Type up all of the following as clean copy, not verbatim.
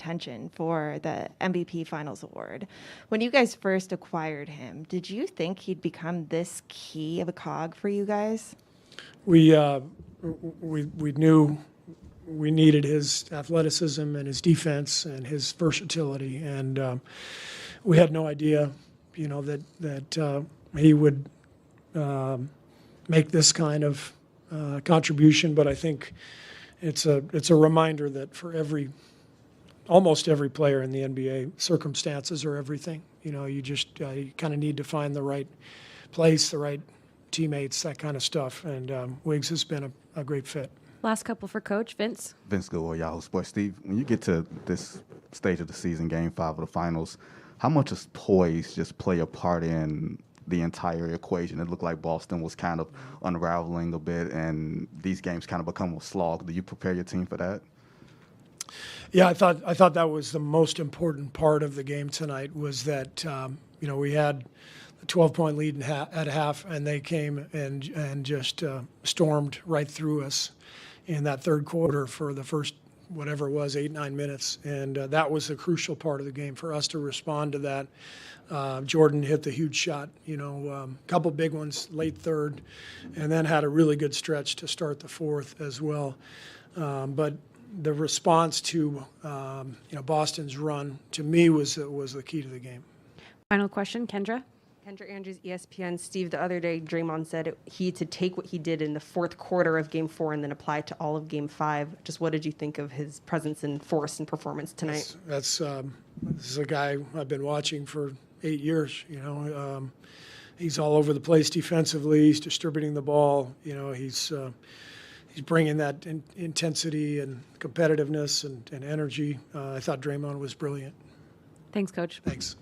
contention for the MVP Finals award. When you guys first acquired him, did you think he'd become this key of a cog for you guys? We knew we needed his athleticism and his defense and his versatility, and we had no idea, that he would make this kind of contribution. But I think it's a reminder that for almost every player in the NBA, circumstances are everything. You just you kind of need to find the right place, the right teammates, that kind of stuff. And Wigs has been a great fit. Last couple for Coach. Vince Goodwill, Yahoo Sports. Steve, when you get to this stage of the season, Game 5 of the finals, how much does poise just play a part in the entire equation? It looked like Boston was kind of unraveling a bit, and these games kind of become a slog. Do you prepare your team for that? Yeah, I thought that was the most important part of the game tonight, was that we had a 12-point lead at half, and they came and just stormed right through us in that third quarter for the first, whatever it was, 8-9 minutes. And that was the crucial part of the game for us to respond to that. Jordan hit the huge shot, a couple big ones late third, and then had a really good stretch to start the fourth as well. But the response to Boston's run, to me, was the key to the game. Final question, Kendra. Kendra Andrews, ESPN. Steve, the other day, Draymond said he to take what he did in the fourth quarter of Game 4 and then apply it to all of Game 5. Just what did you think of his presence and force and performance tonight? This is a guy I've been watching for 8 years. He's all over the place defensively. He's distributing the ball. He's bringing that intensity and competitiveness and energy. I thought Draymond was brilliant. Thanks, Coach. Thanks.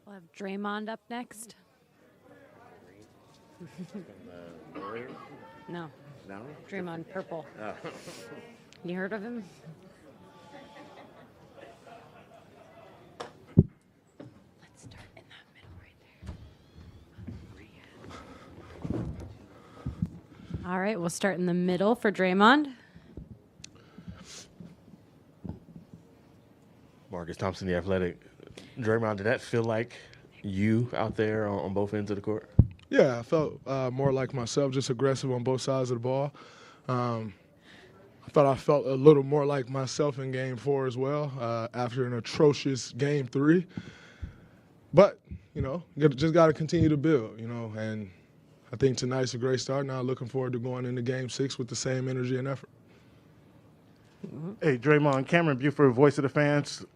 We'll have Draymond up next. No. Draymond, purple. Oh. You heard of him? Let's start in that middle right there. All right, we'll start in the middle for Draymond. Marcus Thompson, The Athletic. Draymond, did that feel like you out there on both ends of the court? Yeah, I felt more like myself, just aggressive on both sides of the ball. I felt a little more like myself in Game 4 as well, after an atrocious Game 3. But, just got to continue to build, and I think tonight's a great start. Now looking forward to going into Game 6 with the same energy and effort. Hey, Draymond, Cameron Buford, voice of the fans.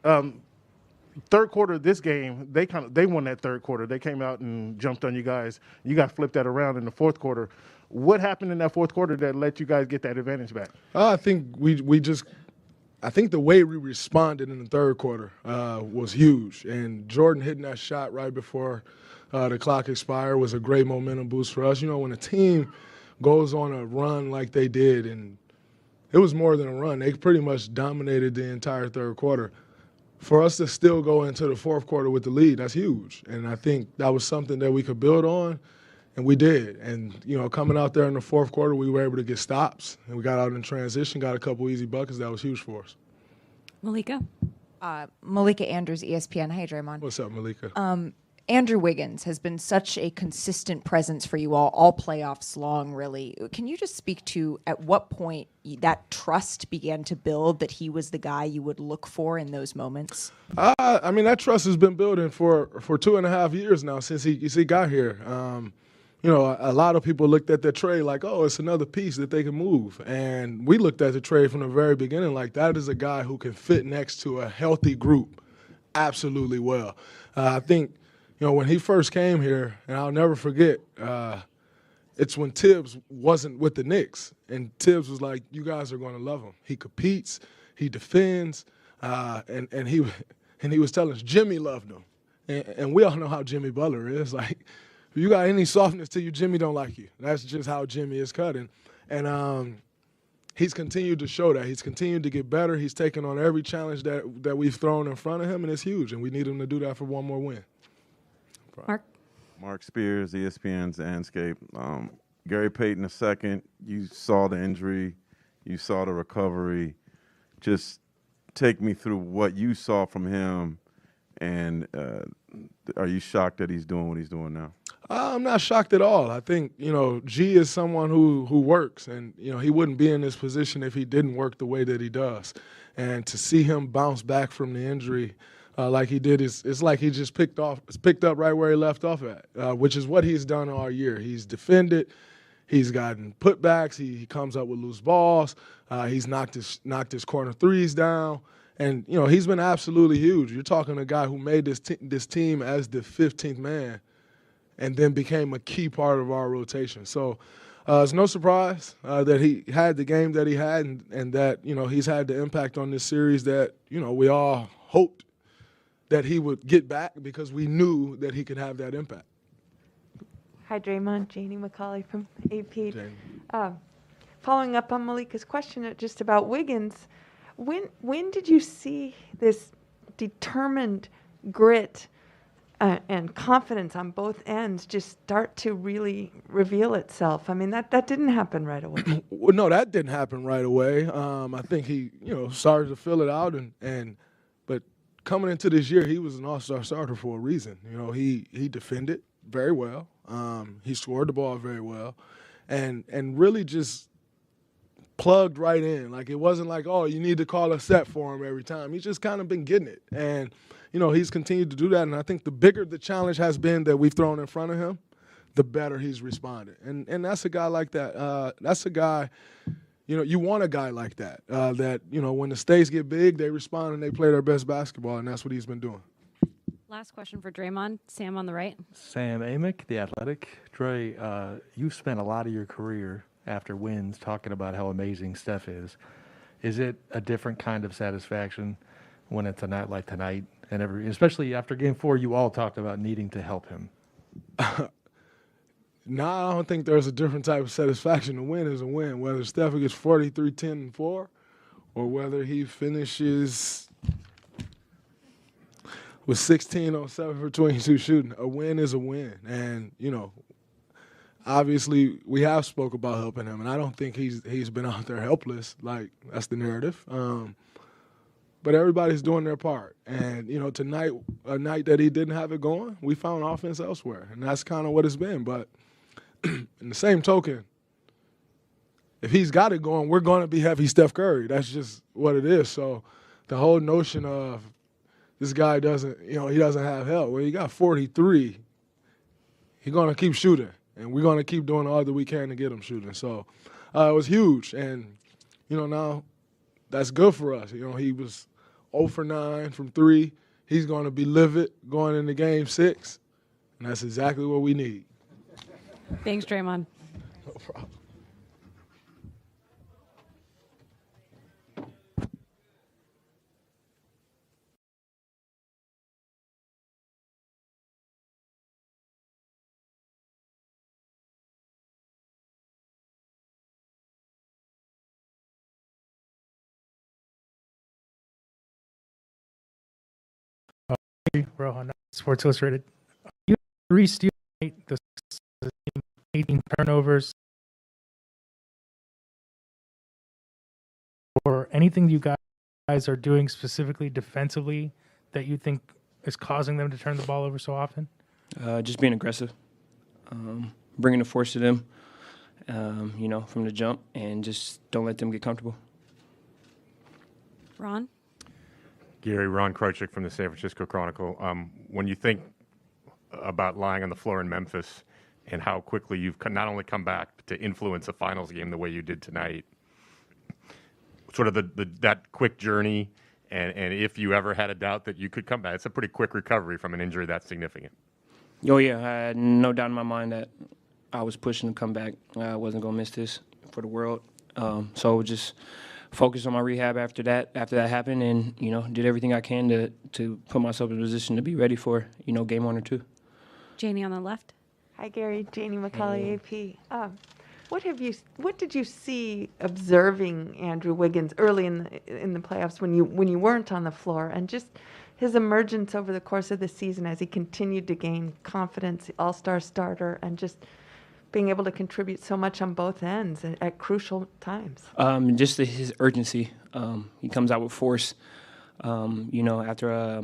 Third quarter of this game, they won that third quarter. They came out and jumped on you guys. You guys flipped that around in the fourth quarter. What happened in that fourth quarter that let you guys get that advantage back? I think I think the way we responded in the third quarter was huge. And Jordan hitting that shot right before the clock expired was a great momentum boost for us. When a team goes on a run like they did, and it was more than a run, they pretty much dominated the entire third quarter. For us to still go into the fourth quarter with the lead, that's huge. And I think that was something that we could build on, and we did. And, coming out there in the fourth quarter, we were able to get stops, and we got out in transition, got a couple easy buckets. That was huge for us. Malika. Malika Andrews, ESPN. Hey, Draymond. What's up, Malika? Andrew Wiggins has been such a consistent presence for you all playoffs long, really. Can you just speak to at what point that trust began to build that he was the guy you would look for in those moments? That trust has been building for 2.5 years now since he got here. A lot of people looked at the trade like, oh, it's another piece that they can move. And we looked at the trade from the very beginning like that is a guy who can fit next to a healthy group absolutely well. I think when he first came here, and I'll never forget, it's when Tibbs wasn't with the Knicks. And Tibbs was like, you guys are going to love him. He competes, he defends, and he was telling us Jimmy loved him. And we all know how Jimmy Butler is. Like, if you got any softness to you, Jimmy don't like you. That's just how Jimmy is cutting. And he's continued to show that. He's continued to get better. He's taken on every challenge that we've thrown in front of him, and it's huge. And we need him to do that for one more win. Mark? Mark Spears, ESPN's Landscape. Gary Payton II, you saw the injury, you saw the recovery. Just take me through what you saw from him, and are you shocked that he's doing what he's doing now? I'm not shocked at all. I think, G is someone who works, and, he wouldn't be in this position if he didn't work the way that he does. And to see him bounce back from the injury like he did, it's like he just picked up right where he left off at, which is what he's done all year. He's defended. He's gotten putbacks. He comes up with loose balls. He's knocked his corner threes down. And, he's been absolutely huge. You're talking a guy who made this team as the 15th man and then became a key part of our rotation. So it's no surprise that he had the game that he had and that, he's had the impact on this series that, we all hoped that he would get back because we knew that he could have that impact. Hi, Draymond. Janie McCauley from AP. Following up on Malika's question just about Wiggins, when did you see this determined grit and confidence on both ends just start to really reveal itself? I mean, that didn't happen right away. Well, no, that didn't happen right away. I think he, started to fill it out, but coming into this year, he was an all-star starter for a reason. He defended very well. He scored the ball very well, and really just plugged right in. Like, it wasn't like, oh, you need to call a set for him every time. He's just kind of been getting it. And, he's continued to do that. And I think the bigger the challenge has been that we've thrown in front of him, the better he's responded. And that's a guy like that. That's a guy, you want a guy like that, that, when the stakes get big, they respond and they play their best basketball, and that's what he's been doing. Last question for Draymond. Sam on the right. Sam Amick, The Athletic. Dre, you've spent a lot of your career after wins talking about how amazing Steph is. Is it a different kind of satisfaction when it's a night like tonight? And especially after Game 4, you all talked about needing to help him. No, I don't think there's a different type of satisfaction. A win is a win, whether Steph gets 43, 10, and 4, or whether he finishes with 16 on 7 for 22 shooting. A win is a win. And, obviously we have spoke about helping him, and I don't think he's been out there helpless. Like, that's the narrative. But everybody's doing their part. And, tonight, a night that he didn't have it going, we found offense elsewhere. And that's kind of what it's been. But in the same token, if he's got it going, we're going to be heavy Steph Curry. That's just what it is. So the whole notion of this guy doesn't, he doesn't have help. Well, he got 43. He's going to keep shooting. And we're going to keep doing all that we can to get him shooting. So it was huge. And, now that's good for us. He was 0 for 9 from 3. He's going to be livid going into Game 6. And that's exactly what we need. Thanks, Draymond. No problem. Rohan, Sports Illustrated. You 3 steals tonight, the 18 turnovers. Or anything you guys are doing specifically defensively that you think is causing them to turn the ball over so often? Just being aggressive, bringing the force to them, from the jump, and just don't let them get comfortable. Ron? Gary, Ron Krochik from the San Francisco Chronicle. When you think about lying on the floor in Memphis and how quickly you've not only come back to influence a finals game the way you did tonight, sort of that quick journey, and if you ever had a doubt that you could come back, it's a pretty quick recovery from an injury that significant. Oh, yeah, I had no doubt in my mind that I was pushing to come back. I wasn't going to miss this for the world. So just focused on my rehab after that happened, and did everything I can to put myself in a position to be ready for Game 1 or 2. Janie on the left. Hi, Gary. Janie McCauley, AP. What did you see observing Andrew Wiggins early in the playoffs when you weren't on the floor, and just his emergence over the course of the season as he continued to gain confidence, the all-star starter, and just being able to contribute so much on both ends at crucial times? Just his urgency. He comes out with force. After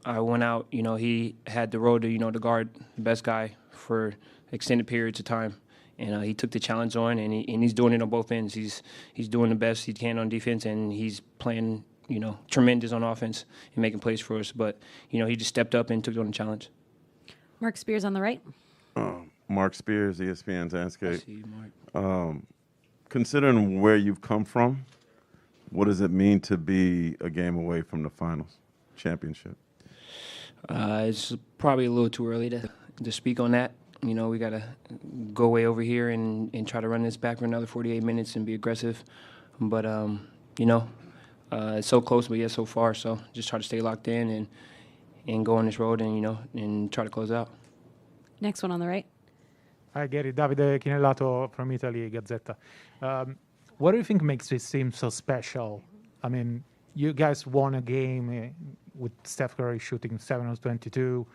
I went out, he had the road to, to guard the best guy for extended periods of time. And he took the challenge on, and he's doing it on both ends. He's doing the best he can on defense, and he's playing, tremendous on offense and making plays for us. But, he just stepped up and took on the challenge. Mark Spears on the right. Mark Spears, ESPN's Landscape. I see, Mark. Considering where you've come from, what does it mean to be a game away from the finals championship? It's probably a little too early to speak on that. We got to go way over here and try to run this back for another 48 minutes and be aggressive. But, it's so close, but yet so far. So just try to stay locked in and go on this road and, and try to close out. Next one on the right. Hi, Gary. Davide Chinellato from Italy Gazzetta. What do you think makes this team so special? I mean, you guys won a game with Steph Curry shooting 7 of 22.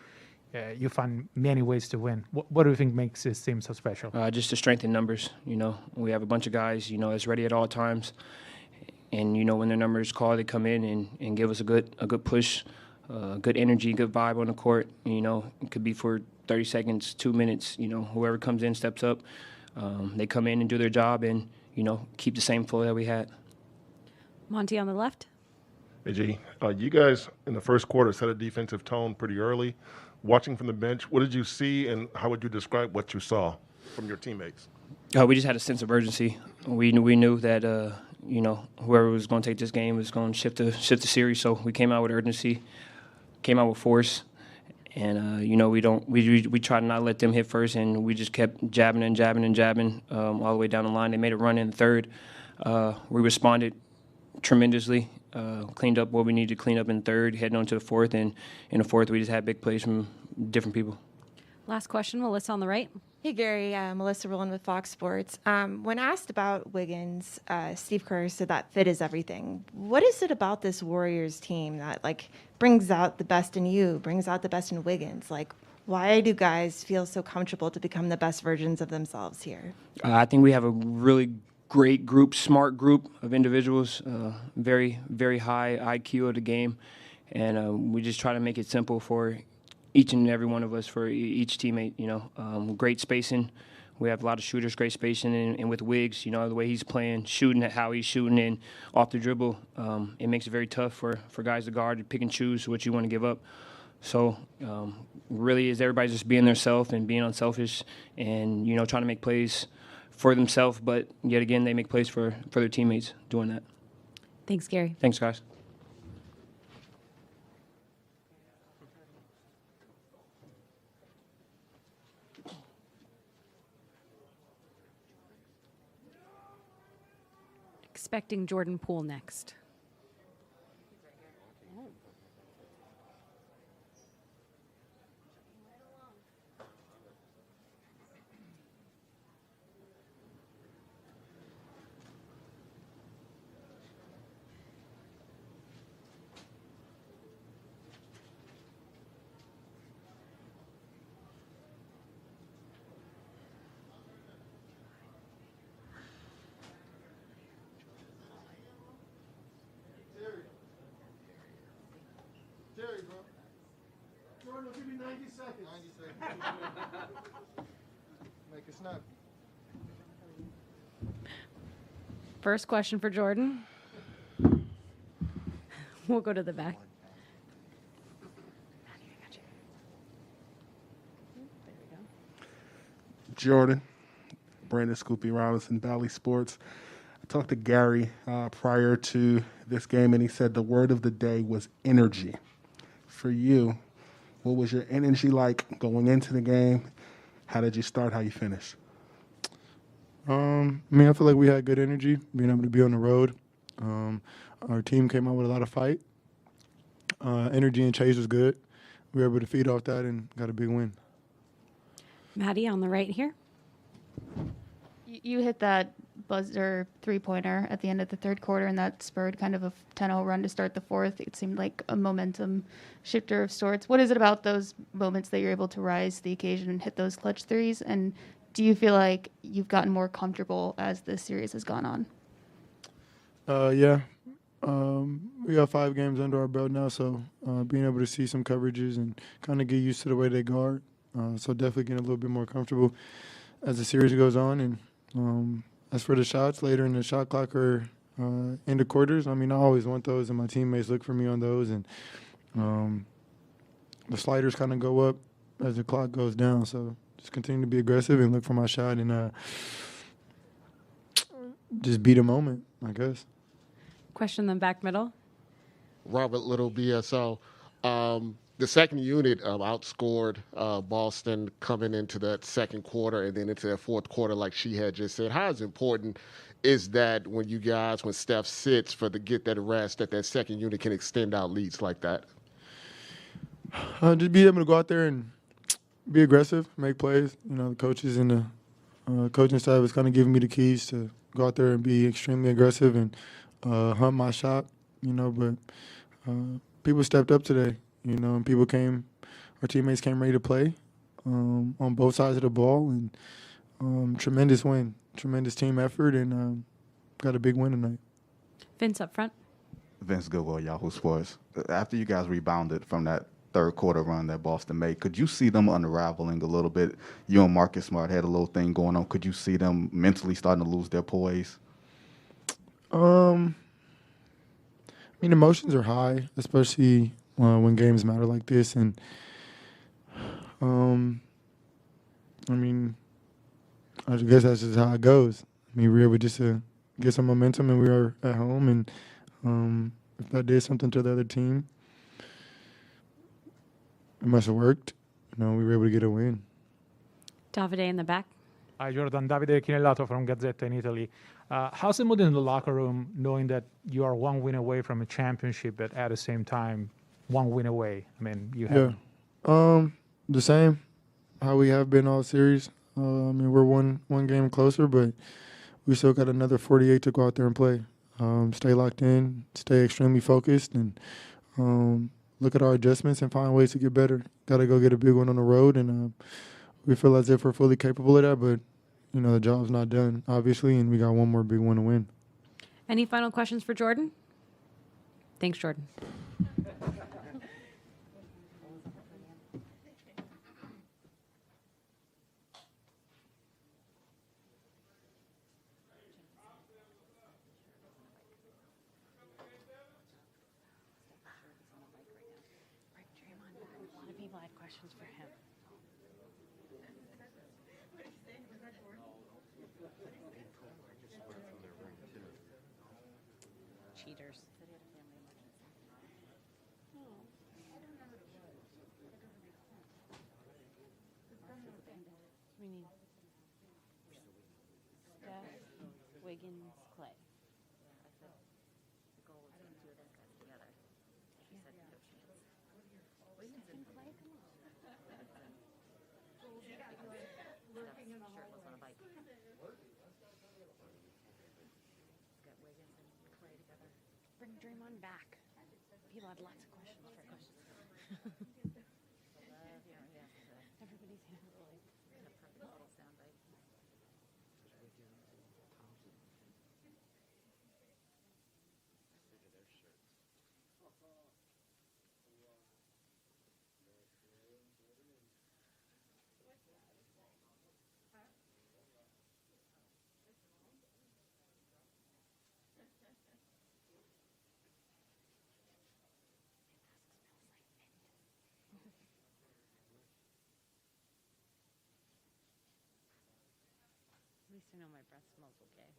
You find many ways to win. What do you think makes this team so special? Just the strength in numbers. We have a bunch of guys, that's ready at all times. And, when their numbers call, they come in and give us a good push, good energy, good vibe on the court. It could be for 30 seconds, 2 minutes. Whoever comes in steps up. They come in and do their job and, keep the same flow that we had. Monty on the left. Hey, G, you guys in the first quarter set a defensive tone pretty early. Watching from the bench, what did you see and how would you describe what you saw from your teammates? We just had a sense of urgency. We knew that, whoever was going to take this game was going to shift the series. So we came out with urgency, came out with force. And, we tried to not let them hit first, and we just kept jabbing and jabbing and jabbing all the way down the line. They made a run in the third. We responded tremendously, cleaned up what we needed to clean up in the third, heading on to the fourth. And in the fourth, we just had big plays from different people. Last question, Melissa on the right. Hey, Gary. Melissa Rowland with Fox Sports. When asked about Wiggins, Steve Kerr said that fit is everything. What is it about this Warriors team that, brings out the best in you, brings out the best in Wiggins? Why do guys feel so comfortable to become the best versions of themselves here? I think we have a really great group, smart group of individuals, very, very high IQ of the game. And we just try to make it simple for each and every one of us, for each teammate, great spacing. We have a lot of shooters, great spacing, and with Wigs, the way he's playing, shooting at how he's shooting and off the dribble, it makes it very tough for guys to guard, to pick and choose what you want to give up. So really is everybody just being their self and being unselfish and, trying to make plays for themselves, but yet again, they make plays for their teammates doing that. Thanks, Gary. Thanks, guys. Expecting Jordan Poole next. Jordan, will give you 90 seconds. 90 seconds. Make it snap. First question for Jordan. We'll go to the back. Jordan, Brandon Scoopy Robinson, Valley Sports. I talked to Gary prior to this game, and he said the word of the day was energy. For you, what was your energy like going into the game? How did you start? How you finish? I feel like we had good energy, being able to be on the road. Our team came out with a lot of fight. Energy and chase was good. We were able to feed off that and got a big win. Maddie on the right here. You hit that buzzer three-pointer at the end of the third quarter, and that spurred kind of a 10-0 run to start the fourth. It seemed like a momentum shifter of sorts. What is it about those moments that you're able to rise to the occasion and hit those clutch threes? And do you feel like you've gotten more comfortable as this series has gone on? Yeah. We got 5 games under our belt now, so being able to see some coverages and kind of get used to the way they guard. So definitely getting a little bit more comfortable as the series goes on. And as for the shots later in the shot clock or in the quarters, I mean, I always want those, and my teammates look for me on those. And the sliders kind of go up as the clock goes down. So just continue to be aggressive and look for my shot and just beat a moment, I guess. Question then back middle. Robert Little, BSO. The second unit outscored Boston coming into that second quarter and then into that fourth quarter, like she had just said. How important is that when Steph sits to get that rest, that second unit can extend out leads like that? Just be able to go out there and be aggressive, make plays. You know, the coaches and the coaching staff is kind of giving me the keys to go out there and be extremely aggressive and hunt my shot, you know, but people stepped up today, you know, and our teammates came ready to play on both sides of the ball, and tremendous win, tremendous team effort, and got a big win tonight. Vince up front. Vince Goodwill, Yahoo Sports. After you guys rebounded from that third quarter run that Boston made, could you see them unraveling a little bit? You and Marcus Smart had a little thing going on. Could you see them mentally starting to lose their poise? I mean, emotions are high, especially when games matter like this. And, I mean, I guess that's just how it goes. I mean, we were able just to get some momentum, and we were at home. And if that did something to the other team, it must have worked. You know, we were able to get a win. Davide in the back. Hi, Jordan. Davide Chinellato from Gazzetta in Italy. How's the mood in the locker room knowing that you are one win away from a championship, but at the same time, one win away? I mean, you have... Yeah. The same, how we have been all series. I mean, we're one game closer, but we still got another 48 to go out there and play. Stay locked in, stay extremely focused, and look at our adjustments and find ways to get better. Got to go get a big one on the road, and we feel as if we're fully capable of that, but you know, the job's not done, obviously, and we got one more big one to win. Any final questions for Jordan? Thanks, Jordan. A lot of people had questions for him. Cheaters. We need Steph, Wiggins, Klay. I said the goal was to get 2 of those guys together. She said no chance. Wiggins and Klay, come on. Steph's shirt was on a bike. Got Wiggins and Klay together. Bring Draymond back. People had lots of questions for him. Everybody's here. A perfect little soundbite. At least I know my breath smells okay.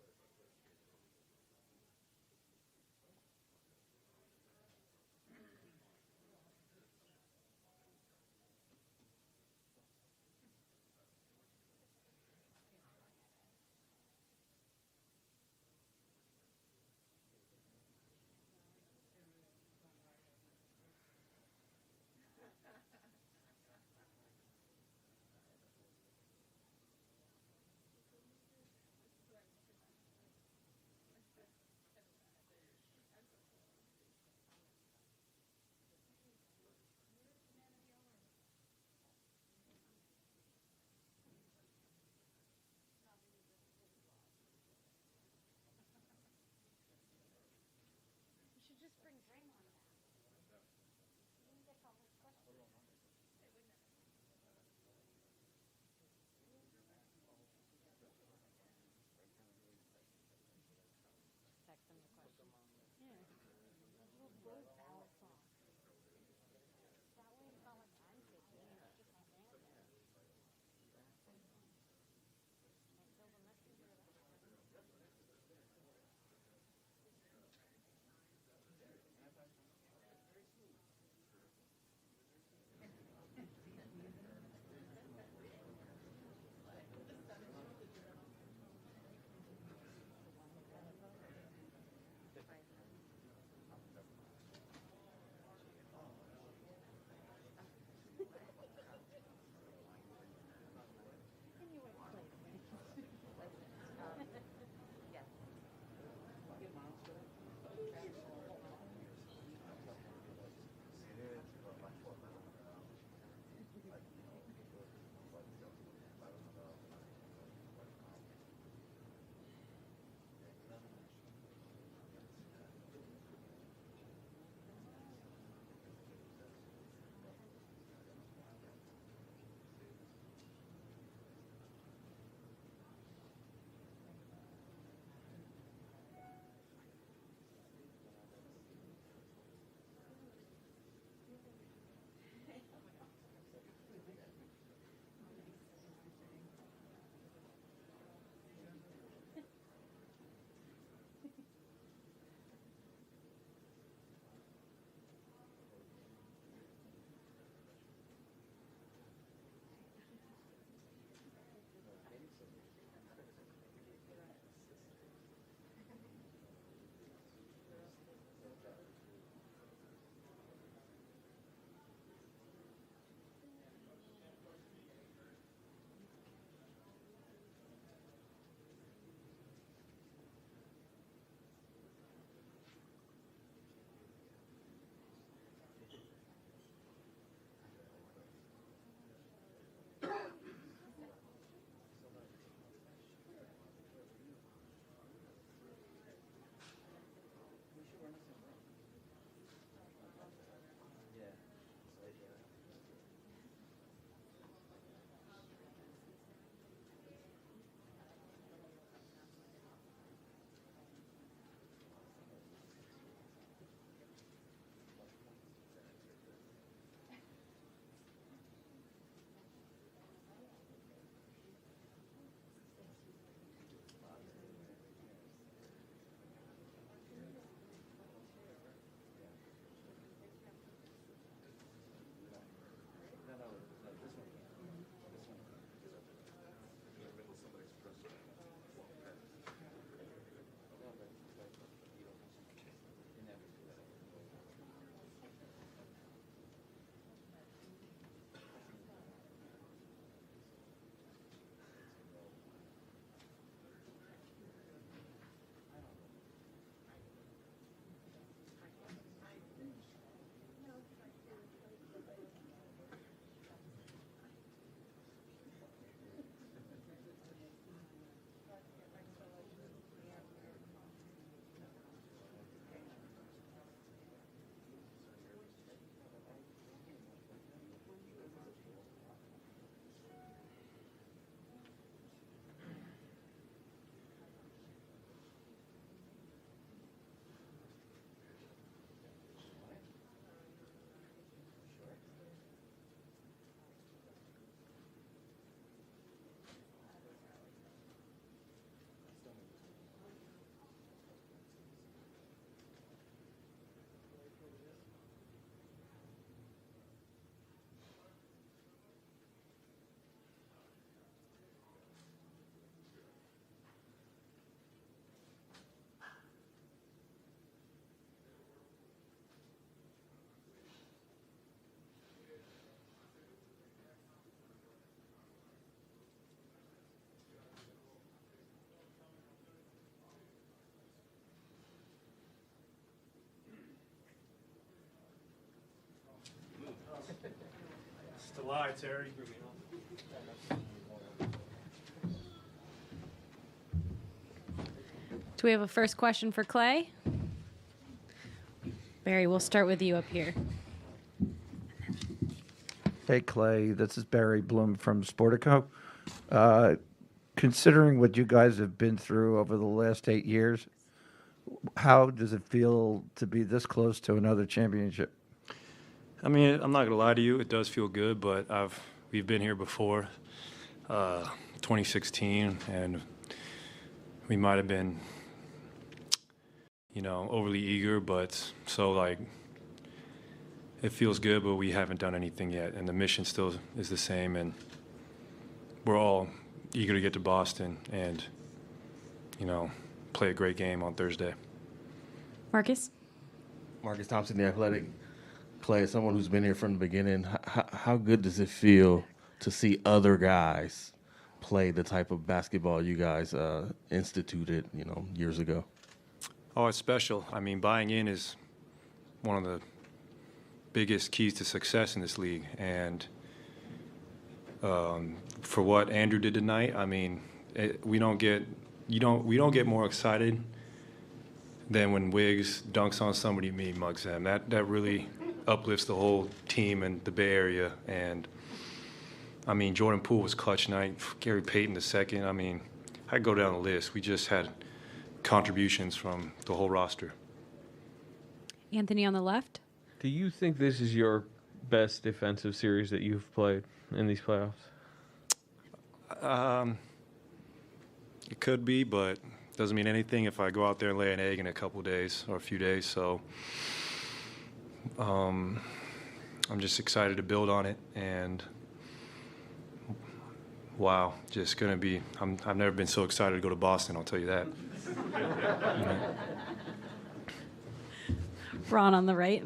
lie, Terry. Do we have a first question for Klay? Barry, we'll start with you up here. Hey, Klay, this is Barry Bloom from Sportico. Considering what you guys have been through over the last 8 years, how does it feel to be this close to another championship? I mean, I'm not gonna lie to you, it does feel good, but we've been here before, 2016, and we might have been, overly eager, but so like it feels good, but we haven't done anything yet, and the mission still is the same, and we're all eager to get to Boston and play a great game on Thursday. Marcus? Marcus Thompson, The Athletic. Klay, as someone who's been here from the beginning, how good does it feel to see other guys play the type of basketball you guys instituted, years ago? Oh, it's special. I mean, buying in is one of the biggest keys to success in this league, and for what Andrew did tonight, I mean, we don't get more excited than when Wigs dunks on somebody and me mugs them. That really uplifts the whole team and the Bay Area. And I mean, Jordan Poole was clutch tonight. Gary Payton the second. I mean, I go down the list. We just had contributions from the whole roster. Anthony on the left. Do you think this is your best defensive series that you've played in these playoffs? It could be, but doesn't mean anything if I go out there and lay an egg in a couple days or a few days. So I'm just excited to build on it, and wow, just gonna be. I've never been so excited to go to Boston. I'll tell you that. Ron on the right.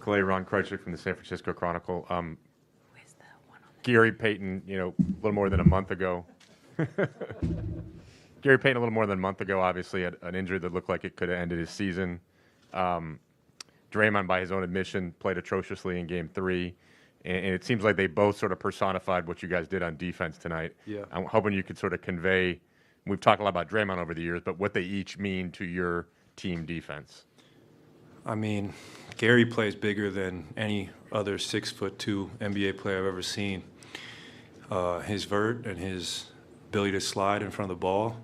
Klay, Ron Krejcik from the San Francisco Chronicle. Gary Payton, a little more than a month ago. Gary Payton, a little more than a month ago, obviously had an injury that looked like it could have ended his season. Draymond, by his own admission, played atrociously in Game 3, and it seems like they both sort of personified what you guys did on defense tonight. Yeah. I'm hoping you could sort of convey. We've talked a lot about Draymond over the years, but what they each mean to your team defense. I mean, Gary plays bigger than any other 6'2" NBA player I've ever seen. His vert and his ability to slide in front of the ball,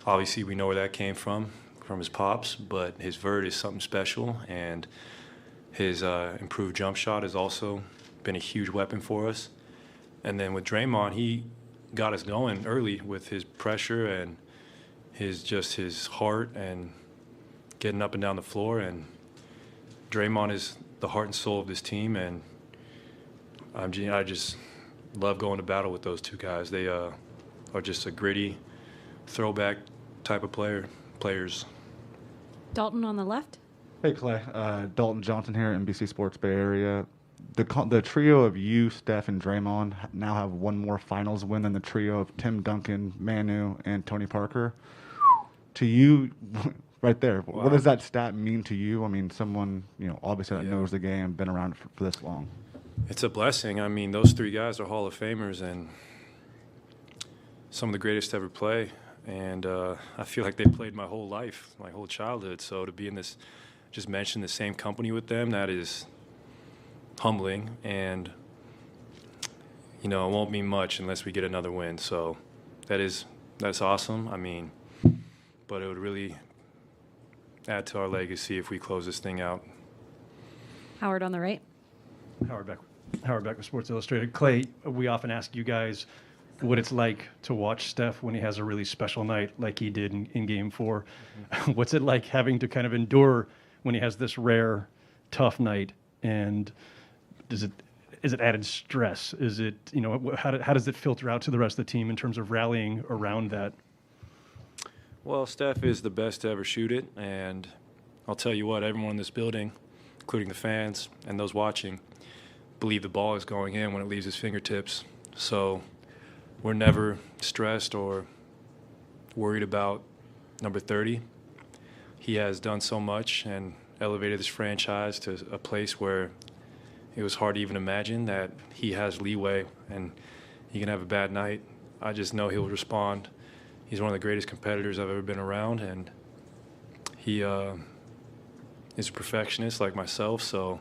obviously we know where that came from his pops, but his vert is something special, and his improved jump shot has also been a huge weapon for us. And then with Draymond, he got us going early with his pressure and his heart and getting up and down the floor. And Draymond is the heart and soul of this team, and I just love going to battle with those two guys. They are just a gritty, throwback type of players. Dalton on the left. Hey, Klay. Dalton Johnson here, NBC Sports Bay Area. The trio of you, Steph, and Draymond now have one more finals win than the trio of Tim Duncan, Manu, and Tony Parker. To you, right there, what does that stat mean to you? I mean, someone, obviously that knows the game, been around for this long. It's a blessing. I mean, those three guys are Hall of Famers and some of the greatest to ever play. And I feel like they played my whole life, my whole childhood. So to be in this, just mention the same company with them, that is humbling. And, it won't mean much unless we get another win. So that's awesome. I mean, but it would really add to our legacy if we close this thing out. Howard on the right. Howard Beck with Sports Illustrated. Klay, we often ask you guys what it's like to watch Steph when he has a really special night like he did in Game 4. Mm-hmm. What's it like having to kind of endure when he has this rare, tough night? And is it added stress? Is it, how does it filter out to the rest of the team in terms of rallying around that? Well, Steph is the best to ever shoot it, and I'll tell you what, everyone in this building, including the fans and those watching, believe the ball is going in when it leaves his fingertips. So we're never stressed or worried about number 30. He has done so much and elevated this franchise to a place where it was hard to even imagine that he has leeway and he can have a bad night. I just know he'll respond. He's one of the greatest competitors I've ever been around, and he is a perfectionist like myself, so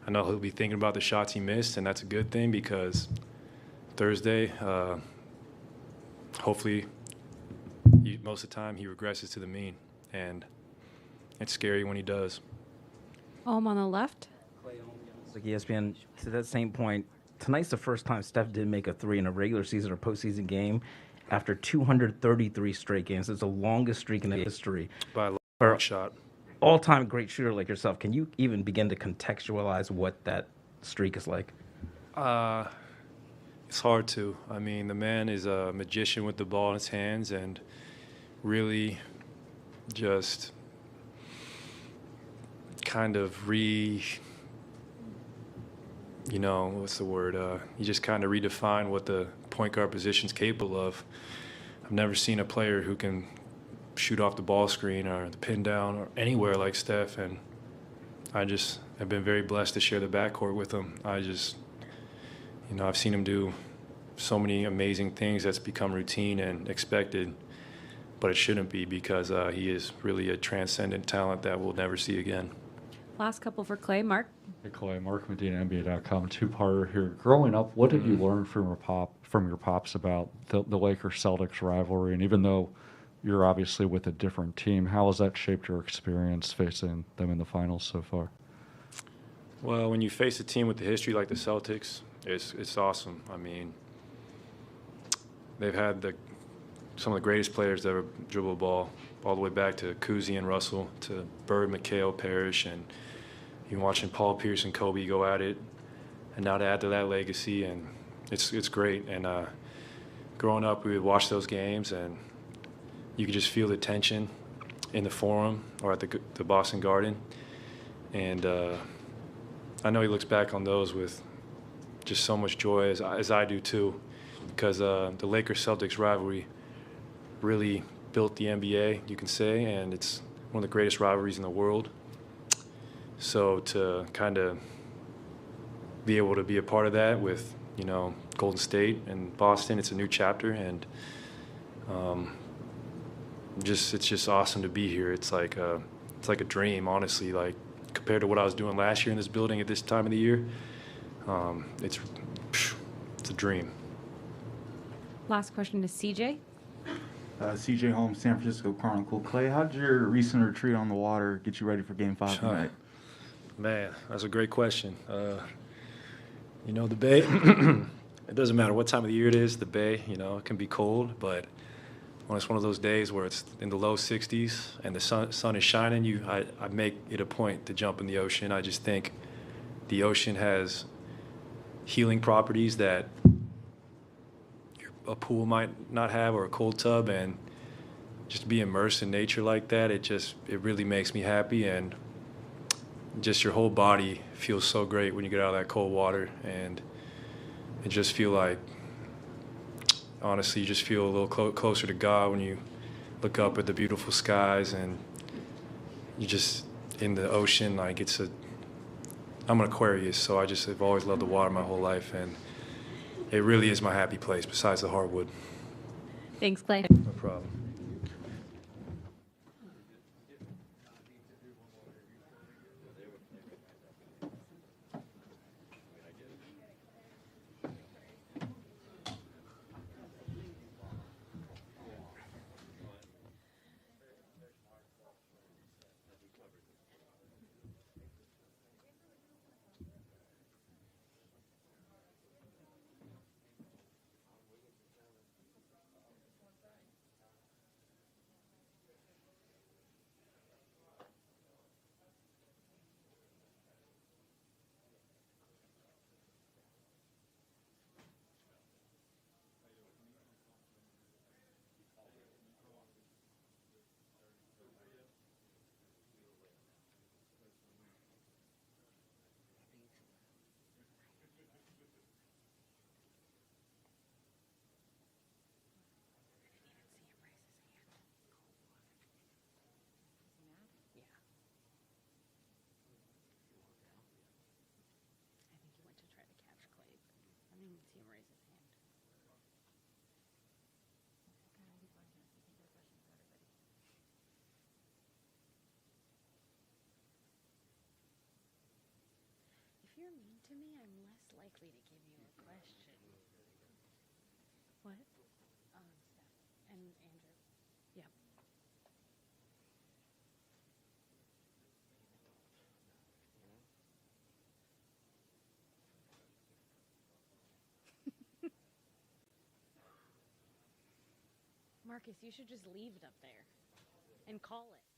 I know he'll be thinking about the shots he missed, and that's a good thing because Thursday, hopefully, most of the time he regresses to the mean, and it's scary when he does. On the left. Like ESPN, to that same point, tonight's the first time Steph did make a three in a regular season or postseason game after 233 straight games. It's the longest streak in the history. By a For long shot. all-time great shooter like yourself, can you even begin to contextualize what that streak is like? It's hard to. I mean, the man is a magician with the ball in his hands and really just kind of what's the word? He just kind of redefined what the point guard position's capable of. I've never seen a player who can shoot off the ball screen or the pin down or anywhere like Steph, and I just have been very blessed to share the backcourt with him. I've seen him do so many amazing things that's become routine and expected, but it shouldn't be because he is really a transcendent talent that we'll never see again. Last couple for Klay. Mark. Hey Clay, Mark Medina, NBA.com. Two-parter here. Growing up, what did you learn from your pops about the Lakers-Celtics rivalry? And even though you're obviously with a different team, how has that shaped your experience facing them in the finals so far? Well, when you face a team with a history like the Celtics, it's awesome. I mean, they've had some of the greatest players to ever dribble a ball, all the way back to Cousy and Russell, to Bird, McHale, Parrish, and you're watching Paul Pierce and Kobe go at it, and now to add to that legacy, and it's great. And growing up, we would watch those games, and you could just feel the tension in the Forum or at the Boston Garden. And I know he looks back on those with just so much joy, as I do too, because the Lakers-Celtics rivalry really built the NBA, you can say, and it's one of the greatest rivalries in the world. So to kind of be able to be a part of that with, Golden State and Boston, it's a new chapter, and it's just awesome to be here. It's like a dream, honestly. Like compared to what I was doing last year in this building at this time of the year, it's a dream. Last question to CJ. CJ Holmes, San Francisco Chronicle. Klay, how did your recent retreat on the water get you ready for Game 5 tonight? Man, that's a great question. The Bay, it doesn't matter what time of the year it is, the Bay, it can be cold, but when it's one of those days where it's in the low 60s and the sun is shining, I make it a point to jump in the ocean. I just think the ocean has healing properties that a pool might not have, or a cold tub, and just to be immersed in nature like that, it really makes me happy, and just your whole body feels so great when you get out of that cold water, and it just feel like, honestly, you just feel a little closer to God when you look up at the beautiful skies, and you just in the ocean, like I'm an Aquarius, so I've always loved the water my whole life, and it really is my happy place besides the hardwood. Thanks, Klay. No problem. likely to give you a question. What? Steph and Andrew. Yep. Marcus, you should just leave it up there and call it.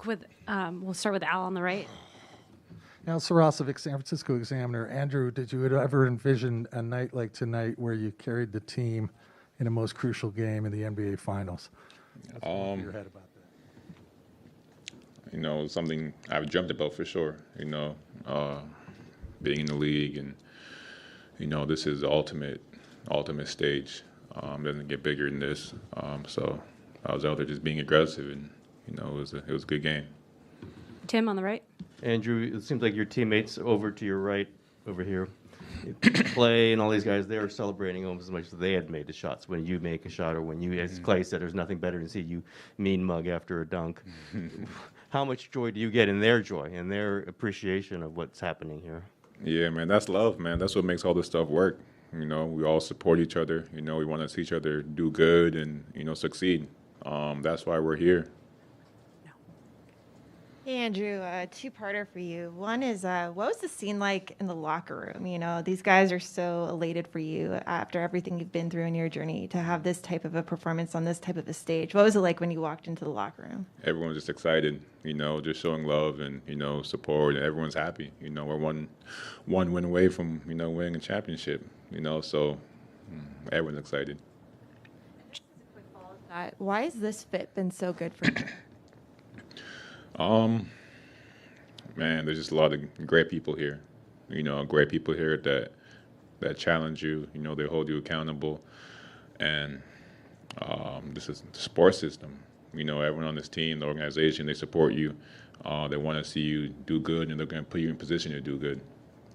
with, we'll start with Al on the right. Al Sarasovic, San Francisco Examiner. Andrew, did you ever envision a night like tonight where you carried the team in a most crucial game in the NBA Finals? What's going through your head about that? You know, something I've dreamt about for sure. You know, being in the league, and you know, this is the ultimate stage. Doesn't get bigger than this. So I was out there just being aggressive, and you know, it was a good game. Tim on the right. Andrew, it seems like your teammates over to your right, over here, Klay and all these guys, they were celebrating almost as much as they had made the shots when you make a shot, or when you, as Klay said, there's nothing better than see you mean mug after a dunk. How much joy do you get in their joy and their appreciation of what's happening here? Yeah, man, that's love, man. That's what makes all this stuff work. You know, we all support each other. You know, we want to see each other do good and, you know, succeed. That's why we're here. Hey, Andrew, two-parter for you. One is, what was the scene like in the locker room? You know, these guys are so elated for you after everything you've been through in your journey to have this type of a performance on this type of a stage. What was it like when you walked into the locker room? Everyone's just excited, you know, just showing love and, you know, support, and everyone's happy. You know, we're one win away from, you know, winning a championship, you know, so everyone's excited. Why has this fit been so good for you? Man, there's just a lot of great people here. You know, great people here that challenge you. You know, they hold you accountable. And this is the sports system. You know, everyone on this team, the organization, they support you. They want to see you do good, and they're going to put you in position to do good.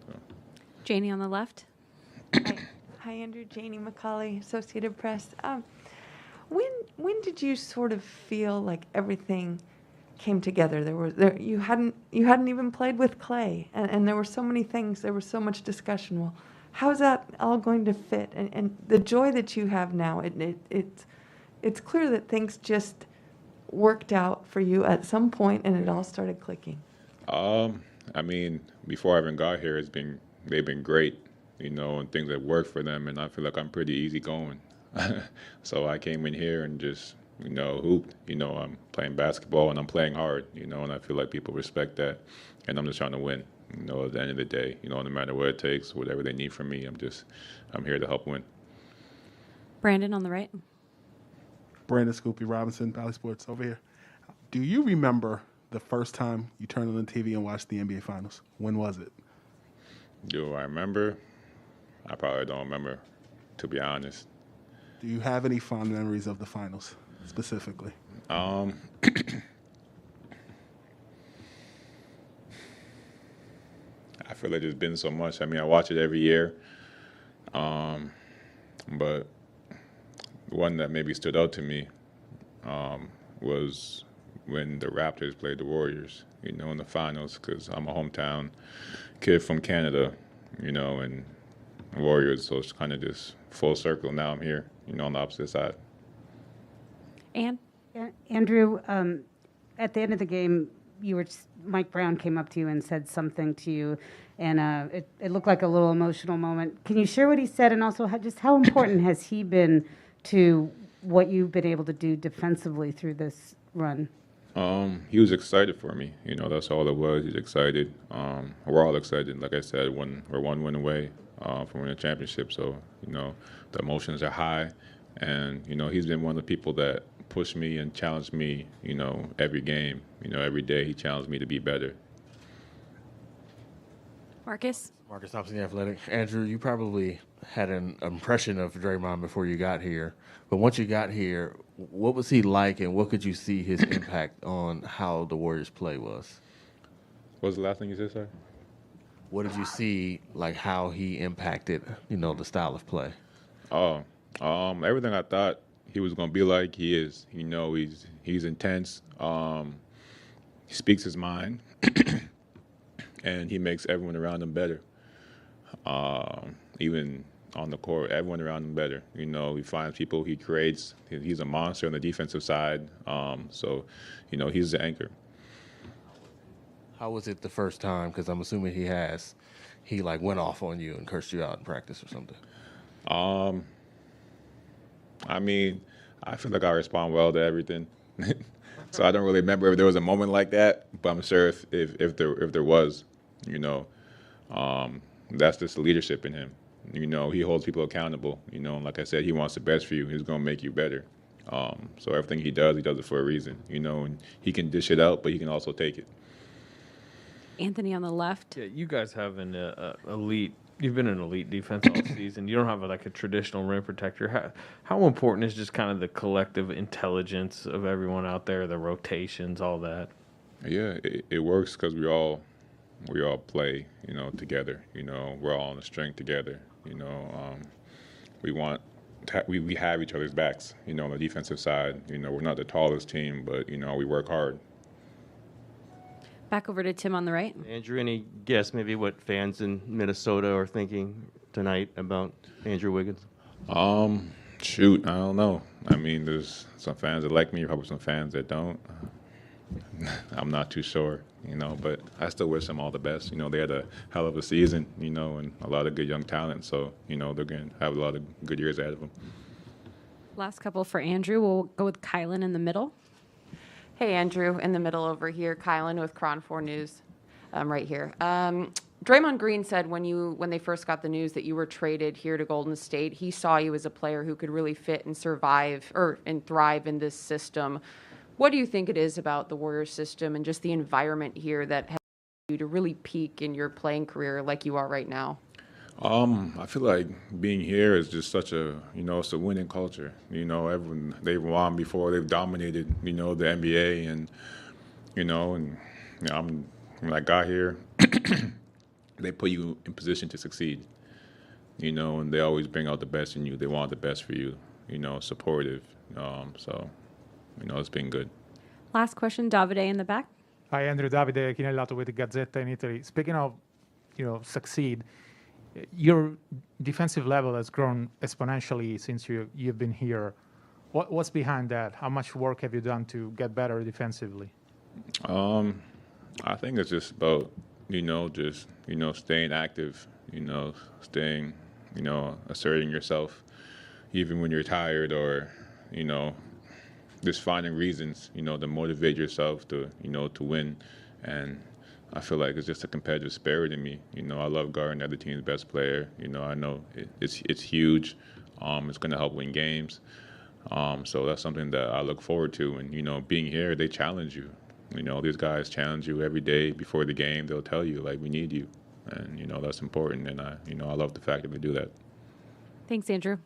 So. Janie on the left. Hi, Andrew. Janie McCauley, Associated Press. When did you sort of feel like everything came together? You hadn't even played with Klay, and there were so many things. There was so much discussion. Well, how's that all going to fit? And the joy that you have now, it's clear that things just worked out for you at some point, and it all started clicking. I mean, before I even got here, they've been great, you know, and things that work for them, and I feel like I'm pretty easygoing. So I came in here and just, you know, hooped. You know, I'm playing basketball and I'm playing hard, you know, and I feel like people respect that. And I'm just trying to win, you know, at the end of the day, you know, no matter what it takes, whatever they need from me, I'm here to help win. Brandon on the right. Brandon Scoopy Robinson, Valley Sports over here. Do you remember the first time you turned on the TV and watched the NBA Finals? When was it? Do I remember? I probably don't remember, to be honest. Do you have any fond memories of the finals specifically? I feel like there's been so much. I mean, I watch it every year. But the one that maybe stood out to me was when the Raptors played the Warriors, you know, in the finals, because I'm a hometown kid from Canada, you know, and Warriors, so it's kind of just full circle. Now I'm here, you know, on the opposite side. Ann? Andrew, at the end of the game, Mike Brown came up to you and said something to you, and it looked like a little emotional moment. Can you share what he said, and also how important has he been to what you've been able to do defensively through this run? He was excited for me. You know, that's all it was. He's excited. We're all excited. Like I said, we're one win away from winning a championship. So, you know, the emotions are high. And, you know, he's been one of the people that pushed me and challenged me, you know, every game. You know, every day he challenged me to be better. Marcus? Marcus Thompson, The Athletic. Andrew, you probably had an impression of Draymond before you got here. But once you got here, what was he like, and what could you see his impact on how the Warriors' play was? What was the last thing you said, sir? What did you see, like how he impacted, you know, the style of play? Everything I thought he was going to be like, he is. You know, he's intense. He speaks his mind, and he makes everyone around him better. Even on the court, everyone around him better. You know, he finds people, he creates. He's a monster on the defensive side. So, you know, he's the anchor. How was it the first time? Because I'm assuming he like went off on you and cursed you out in practice or something. I mean, I feel like I respond well to everything. So I don't really remember if there was a moment like that, but I'm sure if there was, that's just the leadership in him. He holds people accountable. And like I said, he wants the best for you. He's going to make you better. So everything he does it for a reason. And he can dish it out, but he can also take it. Anthony on the left. Yeah, you guys have an elite. You've been an elite defense all season. You don't have a traditional rim protector. How important is just kind of the collective intelligence of everyone out there, the rotations, all that? Yeah, it works because we all play, together. We're all on the string together. We have each other's backs. On the defensive side, we're not the tallest team, but we work hard. Back over to Tim on the right. Andrew, any guess maybe what fans in Minnesota are thinking tonight about Andrew Wiggins? Shoot, I don't know. I mean, there's some fans that like me, probably some fans that don't. I'm not too sure, but I still wish them all the best. They had a hell of a season, and a lot of good young talent. So, they're going to have a lot of good years ahead of them. Last couple for Andrew. We'll go with Kylan in the middle. Hey, Andrew, in the middle over here. Kylan with Cron 4 News, right here. Draymond Green said when they first got the news that you were traded here to Golden State, he saw you as a player who could really fit and survive and thrive in this system. What do you think it is about the Warriors system and just the environment here that has you to really peak in your playing career like you are right now? I feel like being here is just such a, it's a winning culture. Everyone, they've won before, they've dominated, the NBA, and, when I got here, they put you in position to succeed, and they always bring out the best in you. They want the best for you, supportive. So, it's been good. Last question, Davide in the back. Hi, Andrew. Davide Chinellato with the Gazzetta in Italy. Speaking of, succeed, your defensive level has grown exponentially since you've been here. What's behind that? How much work have you done to get better defensively? I think it's just about, staying active, staying, asserting yourself, even when you're tired or, just finding reasons, to motivate yourself to, to win. And I feel like it's just a competitive spirit in me. I love guarding the other team's best player. I know it's huge. It's going to help win games. So that's something that I look forward to. And, being here, they challenge you. These guys challenge you every day before the game. They'll tell you, we need you. And, that's important. And, I love the fact that they do that. Thanks, Andrew.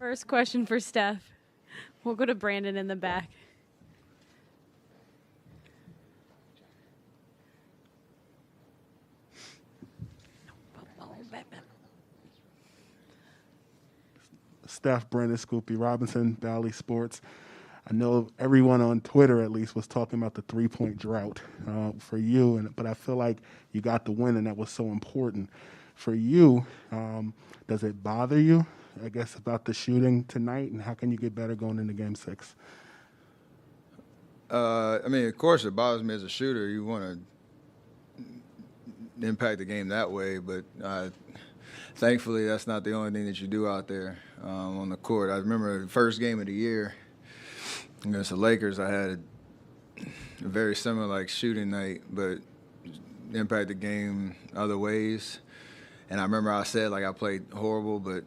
First question for Steph. We'll go to Brandon in the back. Steph, Brandon, Scoopy, Robinson, Valley Sports. I know everyone on Twitter, at least, was talking about the three-point drought for you, but I feel like you got the win, and that was so important. For you, does it bother you, I guess, about the shooting tonight, and how can you get better going into Game 6? I mean, of course, it bothers me as a shooter. You want to impact the game that way, but thankfully, that's not the only thing that you do out there on the court. I remember the first game of the year against the Lakers, I had a very similar shooting night, but impact the game other ways. And I remember I said I played horrible, but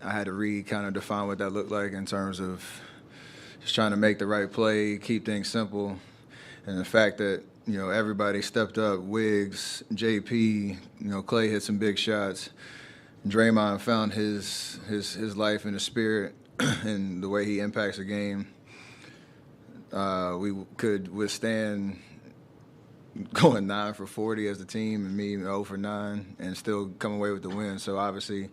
I had to kind of define what that looked like in terms of just trying to make the right play, keep things simple, and the fact that everybody stepped up. Wigs, JP, Klay hit some big shots. Draymond found his life and his spirit and the way he impacts the game. We could withstand going 9 for 40 as a team and me 0 for 9 and still come away with the win. So obviously,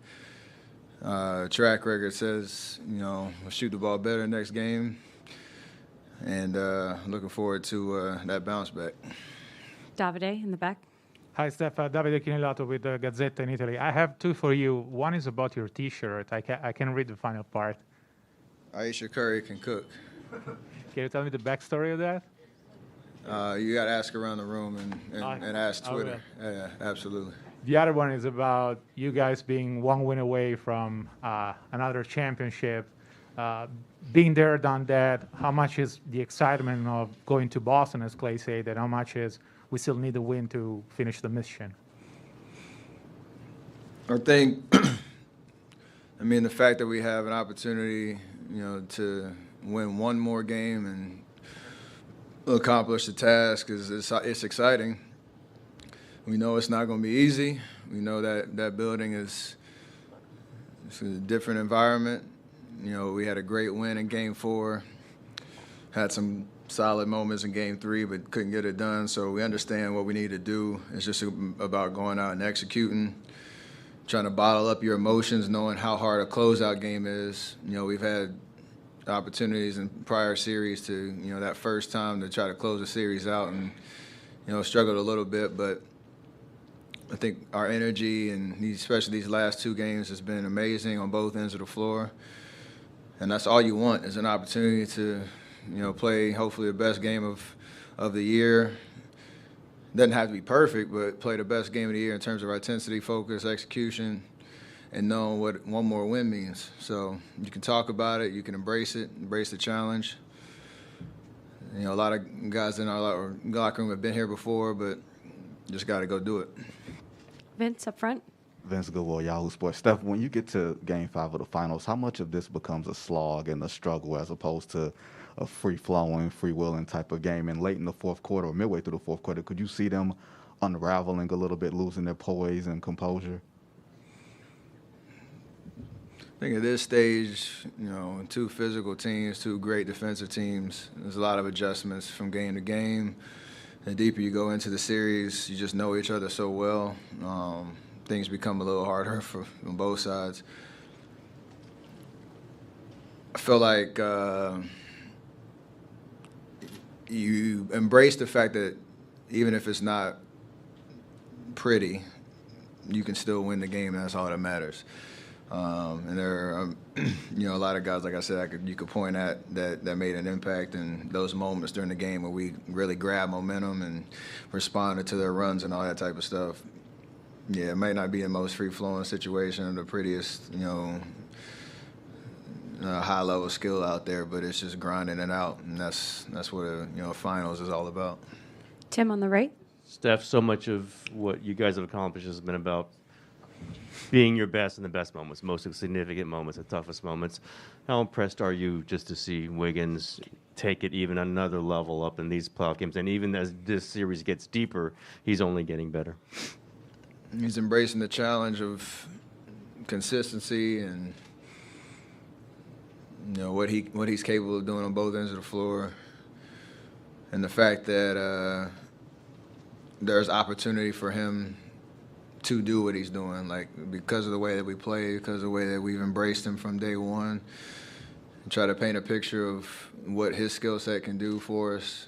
track record says we'll shoot the ball better next game, and looking forward to that bounce back. Davide in the back. Hi, Steph. Davide Chinellato with the Gazzetta in Italy. I have two for you. One is about your T-shirt. I can read the final part. Aisha Curry can cook. Can you tell me the backstory of that? You got to ask around the room and ask Twitter. Okay. Yeah, absolutely. The other one is about you guys being one win away from another championship. Being there, done that, how much is the excitement of going to Boston, as Klay said, and how much is we still need a win to finish the mission? I think, the fact that we have an opportunity, to win one more game and accomplish the task it's exciting. We know it's not going to be easy. We know that building it's a different environment. We had a great win in Game 4, had some solid moments in Game 3, but couldn't get it done. So we understand what we need to do. It's just about going out and executing, trying to bottle up your emotions, knowing how hard a closeout game is. We've had opportunities in prior series to, that first time to try to close the series out and, struggled a little bit. But I think our energy and especially these last two games has been amazing on both ends of the floor. And that's all you want is an opportunity to, play hopefully the best game of the year. Doesn't have to be perfect, but play the best game of the year in terms of our intensity, focus, execution, and knowing what one more win means. So you can talk about it, you can embrace it, embrace the challenge. A lot of guys in our locker room have been here before, but just got to go do it. Vince up front. Vince Goodwill, Yahoo Sports. Steph, when you get to Game 5 of the finals, how much of this becomes a slog and a struggle as opposed to a free-flowing, free-willing type of game? And late in the fourth quarter or midway through the fourth quarter, could you see them unraveling a little bit, losing their poise and composure? I think at this stage, two physical teams, two great defensive teams, there's a lot of adjustments from game to game. The deeper you go into the series, you just know each other so well. Things become a little harder on both sides. I feel like you embrace the fact that even if it's not pretty, you can still win the game, and that's all that matters. And there are, a lot of guys, like I said, you could point at that made an impact in those moments during the game where we really grabbed momentum and responded to their runs and all that type of stuff. Yeah, it might not be the most free-flowing situation or the prettiest, high-level skill out there, but it's just grinding it out, and that's what finals is all about. Tim on the right. Steph, so much of what you guys have accomplished has been about being your best in the best moments, most significant moments, the toughest moments. How impressed are you just to see Wiggins take it even another level up in these playoff games? And even as this series gets deeper, he's only getting better. He's embracing the challenge of consistency and what he's capable of doing on both ends of the floor, and the fact that there's opportunity for him to do what he's doing, like because of the way that we play, because of the way that we've embraced him from day one, and try to paint a picture of what his skill set can do for us,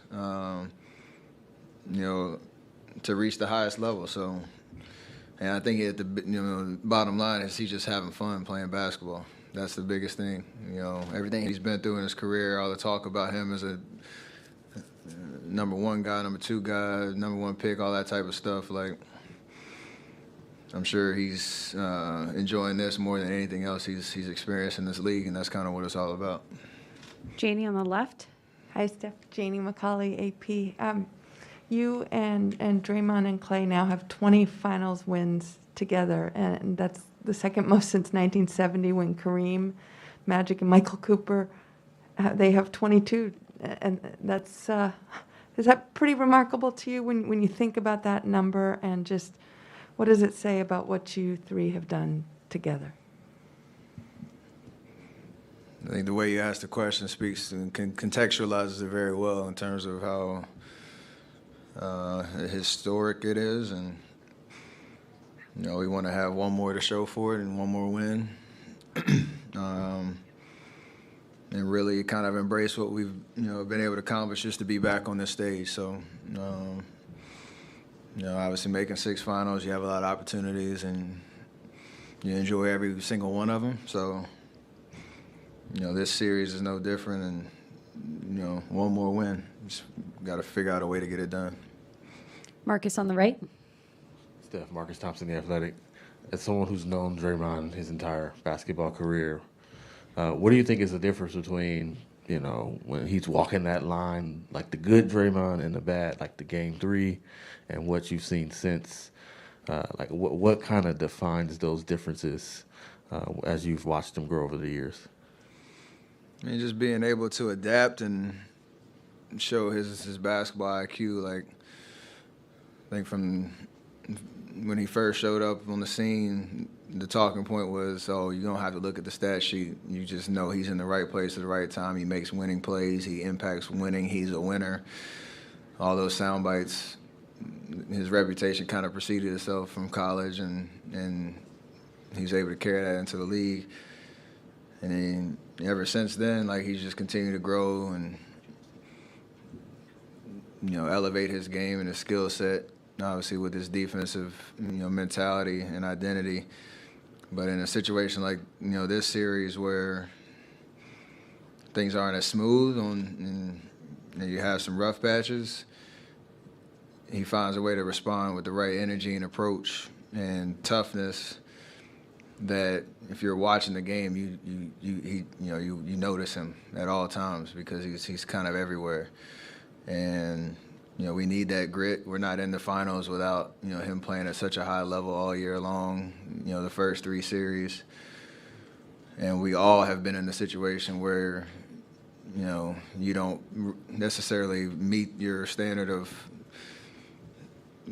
to reach the highest level. So, and I think at the bottom line is he's just having fun playing basketball. That's the biggest thing. Everything he's been through in his career, all the talk about him as a number one guy, number two guy, number one pick, all that type of stuff. Like, I'm sure he's enjoying this more than anything else he's experienced in this league, and that's kind of what it's all about. Janie on the left. Hi, Steph. Janie McCauley, AP. You and Draymond and Klay now have 20 finals wins together, and that's the second most since 1970 when Kareem, Magic, and Michael Cooper, they have 22. And that's, is that pretty remarkable to you when you think about that number, and just what does it say about what you three have done together? I think the way you ask the question speaks and contextualizes it very well in terms of how historic it is, and we want to have one more to show for it and one more win, and really kind of embrace what we've been able to accomplish just to be back on this stage. So obviously making 6 finals, you have a lot of opportunities and you enjoy every single one of them. So this series is no different, and one more win. Just got to figure out a way to get it done. Marcus on the right. Steph, Marcus Thompson, The Athletic. As someone who's known Draymond his entire basketball career, what do you think is the difference between, when he's walking that line, like the good Draymond, and the bad, like the Game 3, and what you've seen since? Like what kind of defines those differences as you've watched him grow over the years? I mean, just being able to adapt and show his basketball IQ. Like, I think from when he first showed up on the scene, the talking point was, you don't have to look at the stat sheet. You just know he's in the right place at the right time. He makes winning plays. He impacts winning. He's a winner. All those sound bites. His reputation kind of preceded itself from college, and he's able to carry that into the league. And then ever since then, like, he's just continued to grow and elevate his game and his skill set. Obviously, with his defensive mentality and identity. But in a situation like this series where things aren't as smooth and you have some rough patches, he finds a way to respond with the right energy and approach and toughness that if you're watching the game, you notice him at all times because he's kind of everywhere. And we need that grit. We're not in the finals without him playing at such a high level all year long. The first 3 series, and we all have been in a situation where you don't necessarily meet your standard of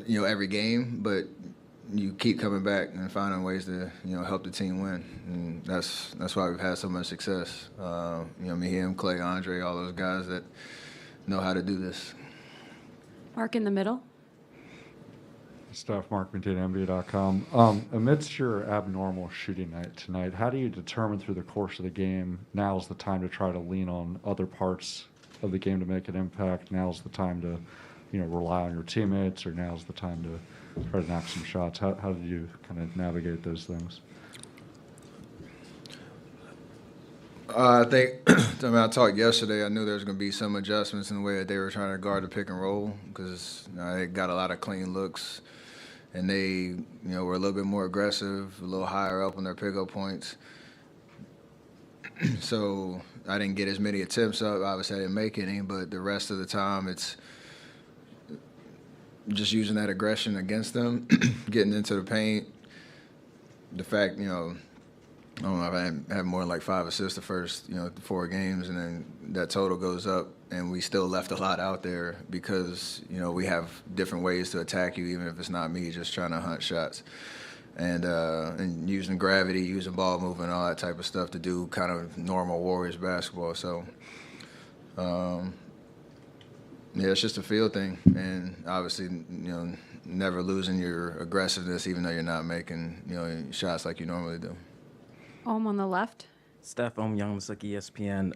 every game, but you keep coming back and finding ways to help the team win, and that's why we've had so much success. Me, him, Klay, Andre, all those guys that know how to do this. Mark in the middle. Steph, Mark McDade, NBA.com. Amidst your abnormal shooting night tonight, how do you determine through the course of the game, now's the time to try to lean on other parts of the game to make an impact, now's the time to rely on your teammates, or now's the time to try to knock some shots? How do you kind of navigate those things? I think, I talked yesterday, I knew there was going to be some adjustments in the way that they were trying to guard the pick and roll because they got a lot of clean looks, and they were a little bit more aggressive, a little higher up on their pickup points. So I didn't get as many attempts up. Obviously, I didn't make any, but the rest of the time it's just using that aggression against them, getting into the paint. The fact, I don't know if I had more than like 5 assists the first, 4 games, and then that total goes up, and we still left a lot out there because, we have different ways to attack you, even if it's not me just trying to hunt shots. and using gravity, using ball movement, all that type of stuff to do kind of normal Warriors basketball. So, yeah, it's just a feel thing, and obviously, never losing your aggressiveness, even though you're not making, shots like you normally do. On the left. Steph, Young was like ESPN.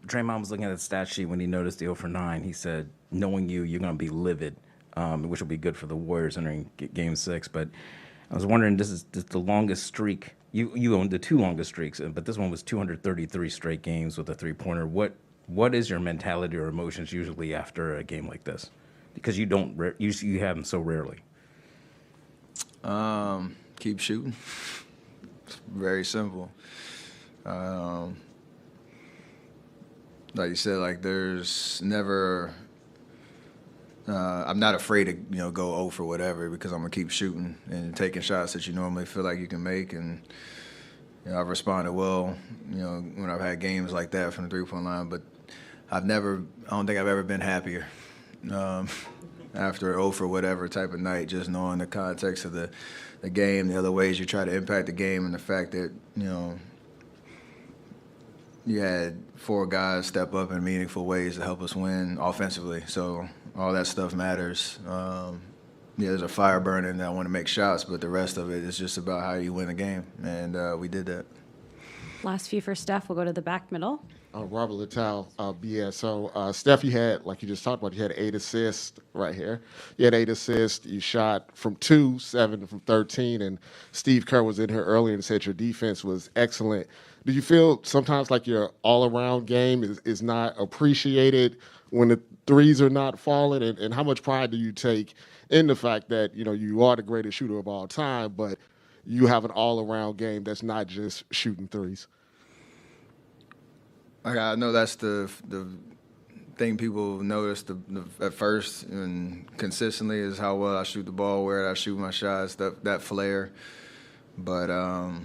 Draymond was looking at the stat sheet when he noticed the 0 for 9. He said, knowing you're going to be livid, which will be good for the Warriors entering Game 6. But I was wondering, this is the longest streak. You owned the 2 longest streaks, but this one was 233 straight games with a three-pointer. What is your mentality or emotions usually after a game like this? Because you have them so rarely. Keep shooting. It's very simple. Like you said, like there's never. I'm not afraid to go 0 for whatever because I'm gonna keep shooting and taking shots that you normally feel like you can make, and I've responded well. When I've had games like that from the 3-point line, but I don't think I've ever been happier after an 0 for whatever type of night, just knowing the context of the game, the other ways you try to impact the game, and the fact that, you had 4 guys step up in meaningful ways to help us win offensively. So all that stuff matters. There's a fire burning that I want to make shots, but the rest of it is just about how you win a game, and we did that. Last few for Steph. We'll go to the back middle. Robert Littell, BS. So, Steph, you had, like you just talked about, you had 8 assists right here. You had 8 assists. You shot from 2, 7 from 13, and Steve Kerr was in here earlier and said your defense was excellent. Do you feel sometimes like your all-around game is not appreciated when the threes are not falling? And how much pride do you take in the fact that, you are the greatest shooter of all time, but you have an all-around game that's not just shooting threes? I know that's the thing people notice at first and consistently is how well I shoot the ball, where I shoot my shots, that flair. But I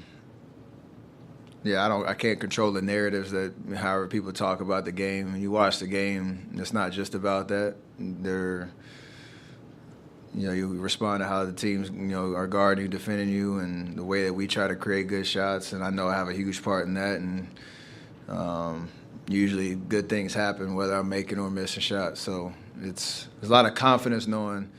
can't control the narratives that however people talk about the game. When you watch the game, it's not just about that. You respond to how the teams, are guarding you, defending you, and the way that we try to create good shots. And I know I have a huge part in that. And usually good things happen whether I'm making or missing shots. So there's a lot of confidence knowing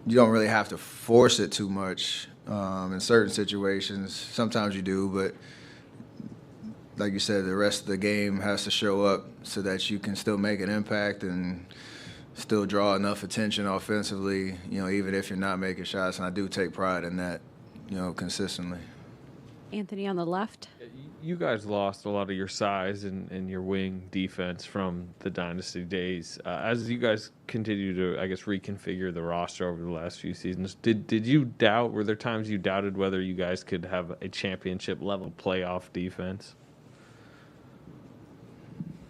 you don't really have to force it too much in certain situations. Sometimes you do, but like you said, the rest of the game has to show up so that you can still make an impact and still draw enough attention offensively, even if you're not making shots. And I do take pride in that, consistently. Anthony on the left. You guys lost a lot of your size and your wing defense from the dynasty days. As you guys continue to, I guess, reconfigure the roster over the last few seasons, did you doubt? Were there times you doubted whether you guys could have a championship level playoff defense?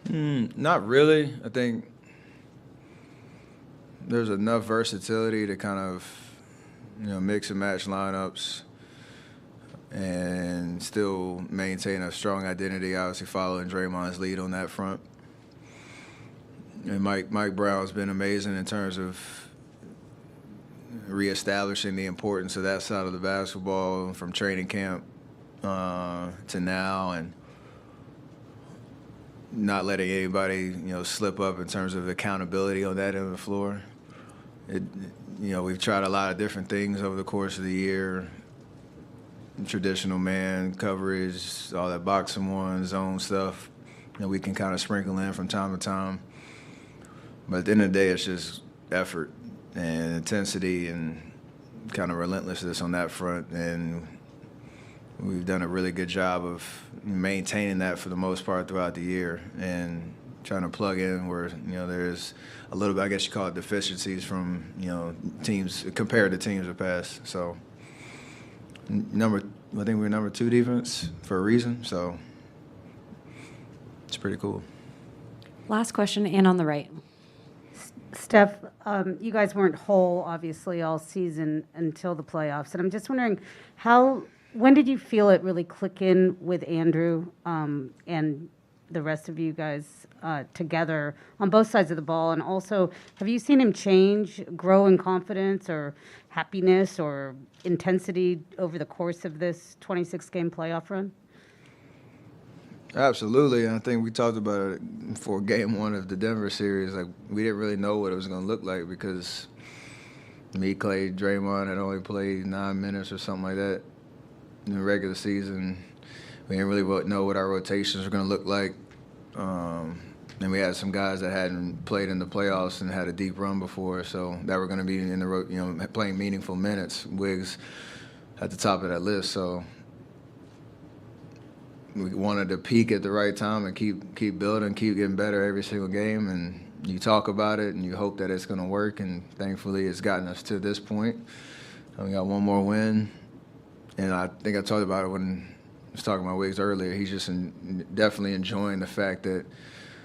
Not really. I think there's enough versatility to kind of, mix and match lineups and still maintain a strong identity, obviously following Draymond's lead on that front. And Mike Brown's been amazing in terms of reestablishing the importance of that side of the basketball from training camp to now, and not letting anybody, slip up in terms of accountability on that end of the floor. We've tried a lot of different things over the course of the year. Traditional man coverage, all that boxing one, zone stuff, we can kind of sprinkle in from time to time. But at the end of the day, it's just effort and intensity and kind of relentlessness on that front. And we've done a really good job of maintaining that for the most part throughout the year and trying to plug in where, there's a little bit, I guess you call it deficiencies from, teams compared to teams of past. So I think we're number 2 defense for a reason, so it's pretty cool. Last question, and on the right. Steph, you guys weren't whole, obviously, all season until the playoffs. And I'm just wondering, when did you feel it really click in with Andrew? And the rest of you guys together on both sides of the ball? And also, have you seen him change, grow in confidence or happiness or intensity over the course of this 26-game playoff run? Absolutely. And I think we talked about it for game one of the Denver series. Like, we didn't really know what it was going to look like because me, Klay, Draymond had only played 9 minutes or something like that in the regular season. We didn't really know what our rotations were going to look like. And we had some guys that hadn't played in the playoffs and had a deep run before, so that were going to be in the playing meaningful minutes. Wigs at the top of that list, so we wanted to peak at the right time and keep building, keep getting better every single game. And you talk about it and you hope that it's going to work. And thankfully, it's gotten us to this point. And we got one more win. And I think I talked about it when I was talking about Wigs earlier. He's just definitely enjoying the fact that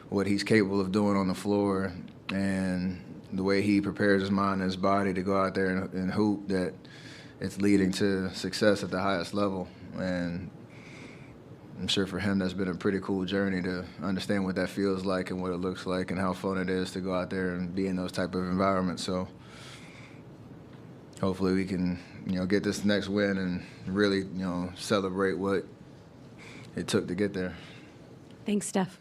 what he's capable of doing on the floor and the way he prepares his mind and his body to go out there and hoop, that it's leading to success at the highest level. And I'm sure for him that's been a pretty cool journey to understand what that feels like and what it looks like and how fun it is to go out there and be in those type of environments. So hopefully we can, get this next win and really, celebrate what it took to get there. Thanks, Steph.